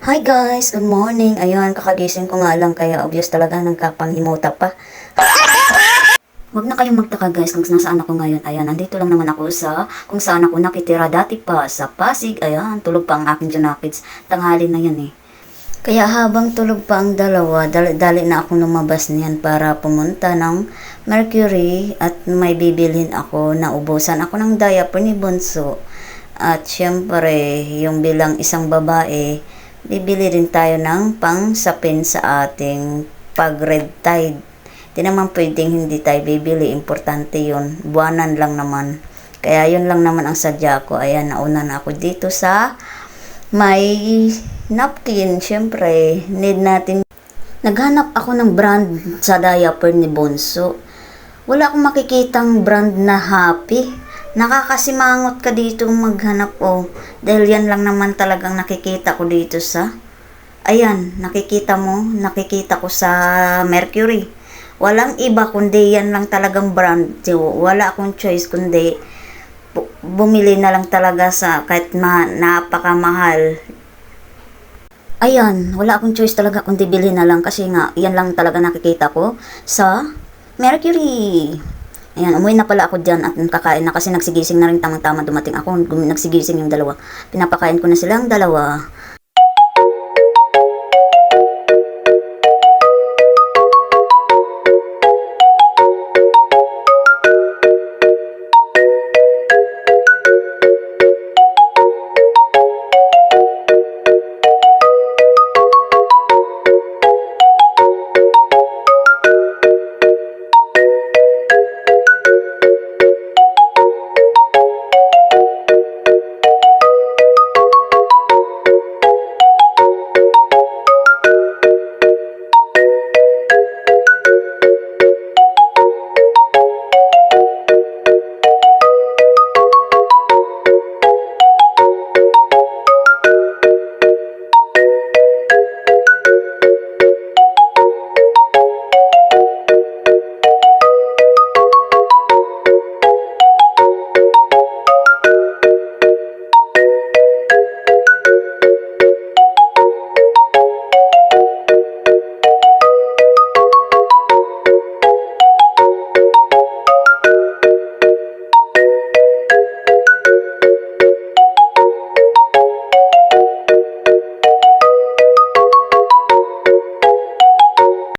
Hi guys, good morning. Ayun, kakagising ko nga lang kaya obvious talaga nagkapanghimuta pa. Huwag na kayong magtaka guys kung nasaan ako ngayon. Ayan, nandito lang naman ako sa kung saan ako nakitira dati pa sa Pasig. Ayan, tulog pa ang aking Junakits. Tanghali na yan eh. Kaya habang tulog pa ang dalawa, dali na ako lumabas niyan para pumunta ng Mercury at may bibilhin ako na ubusan ako ng diaper ni Bunso. At syempre, yung bilang isang babae, bibili rin tayo ng pang-sapin sa ating pag-red tide. Di naman pwedeng hindi tayo bibili. Importante yun. Buwanan lang naman. Kaya yun lang naman ang sadya ko. Ayan, nauna na ako dito sa may napkin. Syempre, need natin. Naghanap ako ng brand sa diaper ni Bonso. Wala akong makikitang brand na happy. Nakakasimangot ka dito maghanap o. Dahil yan lang naman talagang nakikita ko dito sa. Ayan, nakikita ko sa Mercury. Walang iba kundi yan lang talagang brand. Wala akong choice kundi bumili na lang talaga sa kahit napakamahal. Ayan, wala akong choice talaga kundi bili na lang kasi nga yan lang talaga nakikita ko sa Mercury. Ayan, umuwi na pala ako dyan at kakain na kasi nagsigising na rin tamang-tama dumating ako. Nagsigising yung dalawa. Pinapakain ko na silang dalawa.